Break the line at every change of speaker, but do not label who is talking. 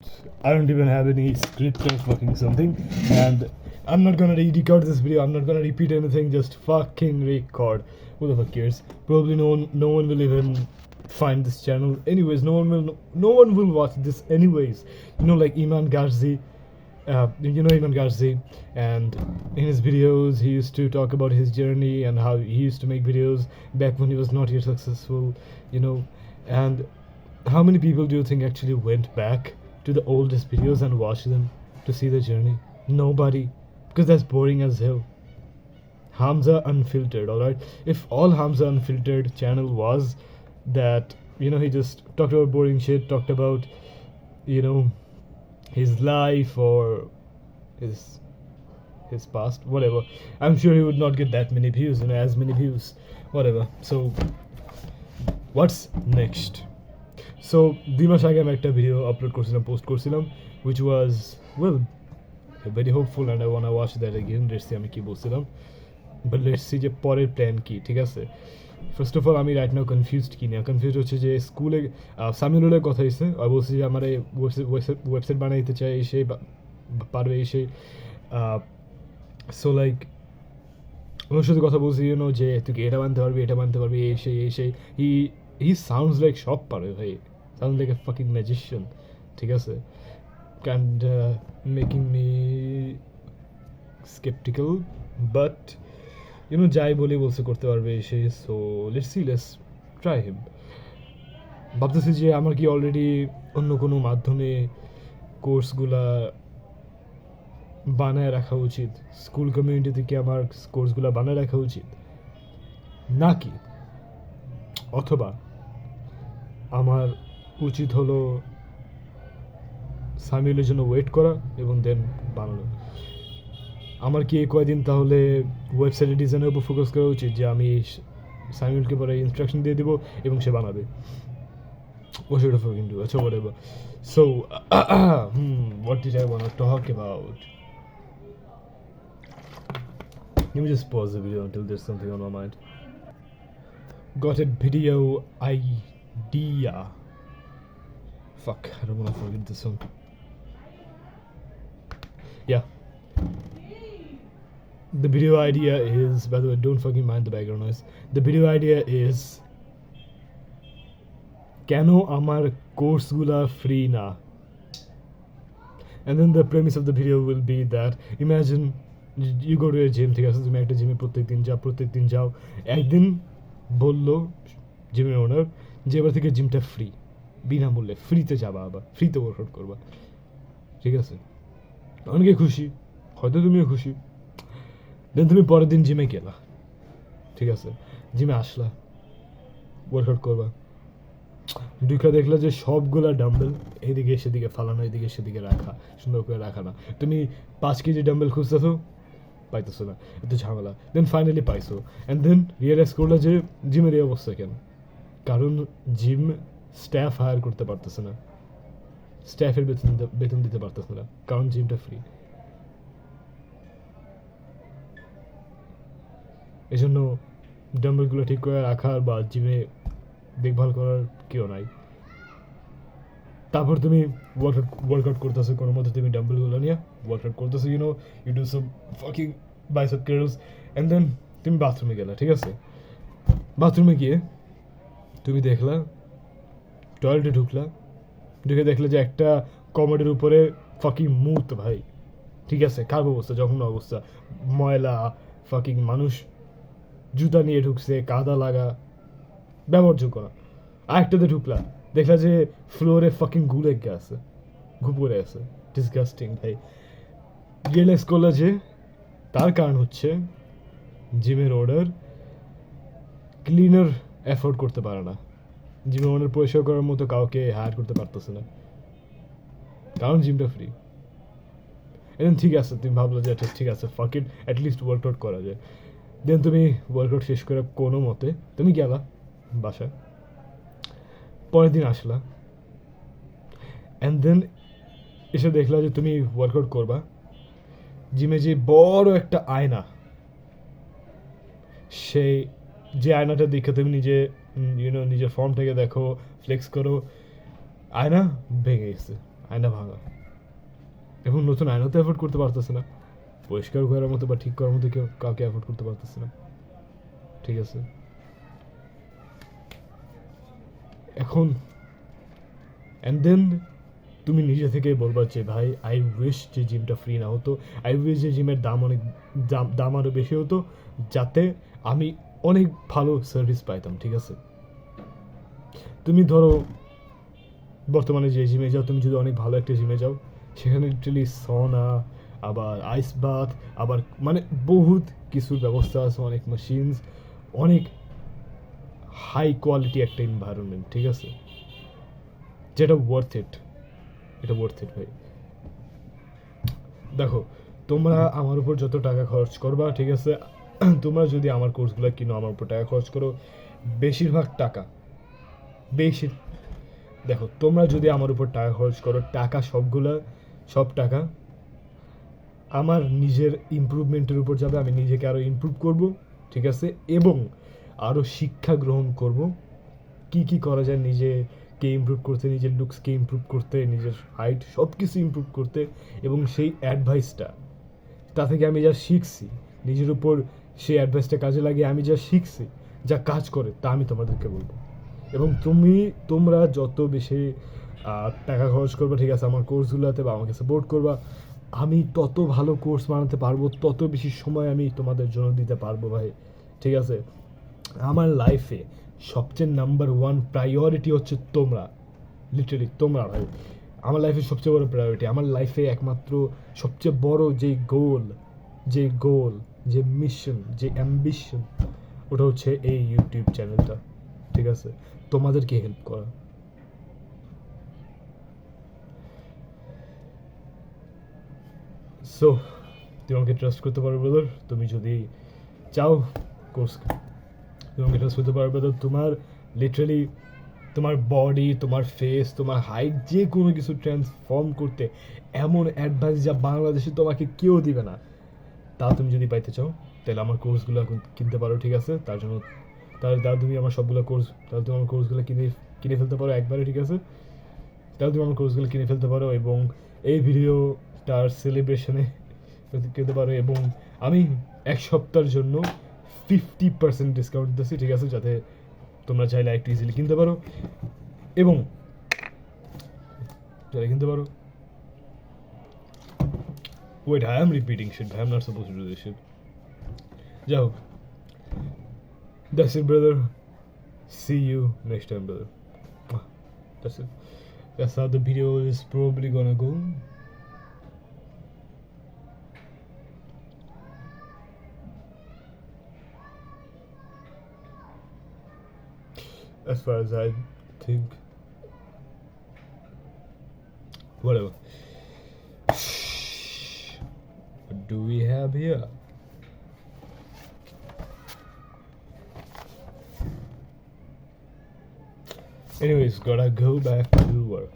I don't even have any script or fucking something, and I'm not gonna record this video. I'm not gonna repeat anything. Just fucking record. Who the fuck cares? Probably no one will even find this channel. Anyways, no one will watch this. Anyways, like Iman Garzi. Iman Garzi, and in his videos, he used to talk about his journey and how he used to make videos back when he was not yet successful. And how many people do you think actually went back to the oldest videos and watched them to see the journey? Nobody, because that's boring as hell. Hamza Unfiltered, alright? If all Hamza Unfiltered channel was that, he just talked about boring shit, talked about, his life or his past, whatever, I'm sure he would not get that many views, as many views, whatever. So, what's next? So, 2 মাস আগে আমি একটা video post করছিলাম, which was, well, very hopeful, and I wanna watch that again. Let's see আমি কি বলছিলাম, but let's see যে পরের plan কি, ঠিক আছে? ফার্স্ট অফ অল আমি রাইট নাও কনফিউজড হচ্ছে যে স্কুলে সামিউলের কথা হয়েছে, আর বলছি যে আমার ওয়েবসাইট বানাইতে চাই, সেই পারবে সেই সো লাইক ওনার সাথে কথা বলছি যে তুই এটা বানতে পারবি এই সেই হি সাউন্ডস লাইক সব পারে ভাই, sound like a fucking magician, ঠিক আছে? And making me sceptical, but যাই বলছে করতে পারবে সে। সো লেটস ট্রাই হিম। ভাবতেছি যে আমার কি অলরেডি অন্য কোনো মাধ্যমে কোর্সগুলা বানায় রাখা উচিত, স্কুল কমিউনিটিতে কি আমার কোর্সগুলা বানায় রাখা উচিত, নাকি অথবা আমার উচিত হলো সামিউলের জন্য ওয়েট করা এবং দেন বানানো। আমার কি এই কয়দিন তাহলে ওয়েবসাইটের ডিজাইনের উপর ফোকাস করা উচিত, যে আমি সামিউলকে পরে ইনস্ট্রাকশন দিয়ে দিব এবং সে বানাবে? What should I fucking do? Achha, whatever. So, what did I want to talk about? Let me just pause the video until there's something on my mind. Got a video idea. Fuck, I don't want to forget this one. Yeah. The video idea is, by the way, don't fucking mind the background noise. The video idea is, কেন আমার কোর্সগুলা free না? And then the premise of the video will be that, imagine you go to a gym, ঠিক আছে? তুমি একটা জিমে প্রত্যেকদিন যাও, একদিন বললো জিমের ওনার যে এবার থেকে জিমটা ফ্রি, বিনামূল্যে ফ্রিতে যাবা, আবার ফ্রিতে ওয়ার্কআউট করবা, ঠিক আছে? অনেকে খুশি, হয়তো তুমিও খুশি। দেন তুমি পরের দিন জিমে গেলা, ঠিক আছে? জিমে আসলা, ওয়ার্কআউট করবা, দুইটা দেখলা যে সবগুলা ডাম্বেল এদিকে সেদিকে ফালানো, এদিকে সেদিকে রাখা, সুন্দর করে রাখা না। তুমি 5 কেজি ডাম্বেল খুঁজতেছো, পাইতেছো না, একটু ঝামেলা। দেন ফাইনালি পাইছো, অ্যান্ড দেন রিয়েলাইজ করলো যে জিমের এই অবস্থা কেন? কারণ জিম স্টাফ হায়ার করতে পারতেছে না, স্টাফের বেতন দিতে পারতেছে না, কারণ জিমটা ফ্রি। এই জন্য ডাম্বেলগুলো ঠিক করে রাখার বা জিমে দেখভাল করার কেউ নাই। তারপর তুমি ওয়ার্কআউট করতেছো, কোনো মধ্যে তুমি ডাম্বেলগুলো নিয়ে ওয়ার্কআউট করতেছো, you do some fucking bicep curls, and then তুমি বাথরুমে গেলা, ঠিক আছে? বাথরুমে গিয়ে তুমি দেখলা, টয়লেটে ঢুকে দেখলে যে একটা কমোডের উপরে ফাকিং মুত ভাই, ঠিক আছে? খারাপ অবস্থা, যখন অবস্থা, ময়লা, ফাকিং মানুষ জুতা নিয়ে ঢুকছে, কাদা লাগা, ব্যবহারযোগ্য না। আরেকটাতে ঢুকলা, দেখলা যে ফ্লোরে ফাকিং ঘুপড়ে আছে, ডিসগাস্টিং ভাই। রিয়েলাইজ করলা যে তার কারণ হচ্ছে জিমের ওনার ক্লিনার অ্যাফোর্ড করতে পারে না, জিমের ওনার পরিষ্কার করার মতো কাউকে হায়ার করতে পারতেছে না, কারণ জিমটা ফ্রি। এখন ঠিক আছে, তুমি ভাবলো যে ঠিক আছে, ফাক ইট, অ্যাটলিস্ট ওয়ার্কআউট করা যায়। দেন তুমি ওয়ার্কআউট শেষ করে কোনো মতে তুমি গেলা বাসায়, পরের দিন আসলা, অ্যান্ড দেন এসে দেখলা যে তুমি ওয়ার্কআউট করবা, জিমে যে বড় একটা আয়না, সেই যে আয়নাটা দেখে তুমি নিজের ফর্মটাকে দেখো, ফ্লেক্স করো, আয়না ভেঙে গেছে, আয়না ভাঙা, এবং নতুন আয়না তো অ্যাফোর্ড করতে পারতেছে না, পরিষ্কার করার মতো বা ঠিক করার মতো কেউ কাউকে অ্যাফোর্ড করতে পারতেছে না, ঠিক আছে? এখন অ্যান্ড দেন তুমি নিজে থেকেই বলবা যে ভাই আই উইশ যে জিমটা ফ্রি না হতো, আই উইশ যে জিমের দাম অনেক দাম আরও বেশি হতো, যাতে আমি অনেক ভালো সার্ভিস পাইতাম, ঠিক আছে? তুমি ধরো বর্তমানে যে জিমে যাও, তুমি যদি অনেক ভালো একটা জিমে যাও, সেখানে লিটারালি সনা, আবার আইস বাথ, আবার মানে বহুত কিছুর ব্যবস্থা আছে, অনেক মেশিনস, অনেক হাই কোয়ালিটি একটা এনভায়রনমেন্ট, ঠিক আছে? যেটা ওয়ার্থ ইট, এটা ওয়ার্থ ইট ভাই। দেখো, তোমরা আমার উপর যত টাকা খরচ করবা, ঠিক আছে, তোমরা যদি আমার কোর্সগুলো কিনো, আমার উপর টাকা খরচ করো, বেশিরভাগ টাকা বেশি দেখো, তোমরা যদি আমার উপর টাকা খরচ করো, টাকা সব টাকা আমার নিজের ইমপ্রুভমেন্টের উপর যাবে, আমি নিজেকে আরও ইমপ্রুভ করব, ঠিক আছে? এবং আরও শিক্ষা গ্রহণ করব, কি কি করা যায় নিজেকে ইমপ্রুভ করতে, নিজের লুকসকে ইমপ্রুভ করতে, নিজের হাইট সব কিছু ইমপ্রুভ করতে, এবং সেই অ্যাডভাইসটা, তা থেকে আমি যা শিখছি নিজের উপর, সেই অ্যাডভাইসটা কাজে লাগিয়ে আমি যা শিখছি, যা কাজ করে, তা আমি তোমাদেরকে বলবো। এবং তোমরা যত বেশি টাকা খরচ করবে, ঠিক আছে, আমার কোর্সগুলোতে বা আমাকে সাপোর্ট করবা, আমি তত ভালো কোর্স বানাতে পারবো, তত বেশি সময় আমি তোমাদের জন্য দিতে পারবো ভাই, ঠিক আছে? আমার লাইফে সবচেয়ে নাম্বার ওয়ান প্রায়োরিটি হচ্ছে তোমরা, লিটারালি তোমরা ভাই। আমার লাইফে সবচেয়ে বড় প্রায়োরিটি, আমার লাইফে একমাত্র সবচেয়ে বড় যে গোল, যে মিশন, যে অ্যাম্বিশন, ওটা হচ্ছে এই ইউটিউব চ্যানেলটা, ঠিক আছে? তোমাদেরকে হেল্প করা। সো তুমি আমাকে ট্রাস্ট করতে পারো ব্রাদার, তুমি যদি চাও কোর্স, তুমি আমাকে ট্রাস্ট করতে পারো ব্রাদার। তোমার লিটারালি তোমার বডি, তোমার ফেস, তোমার হাইট, যে কোনো কিছু ট্রান্সফর্ম করতে এমন অ্যাডভাইস যা বাংলাদেশে তোমাকে কেউ দিবে না, তা তুমি যদি পাইতে চাও, তাহলে আমার কোর্সগুলো কিনতে পারো, ঠিক আছে? তাহলে তুমি আমার সবগুলো কোর্স, তাহলে তুমি আমার কোর্সগুলো কিনে ফেলতে পারো একবারে, ঠিক আছে? তাহলে তুমি আমার কোর্সগুলো কিনে ফেলতে পারো, এবং এই ভিডিওটার সেলিব্রেশনে কিনতে পারো, এবং আমি 1 সপ্তাহের জন্য 50% ডিসকাউন্ট দিচ্ছি, ঠিক আছে? যাতে তোমরা চাইলে একটু ইজিলি কিনতে পারো, এবং Wait, I am repeating shit. I'm not supposed to do this shit. যাই হোক, that's it, brother. See you next time, brother. That's it. That's how the video is probably gonna go. As far as I think. Whatever. What do we have here? Anyways, gotta go back to work.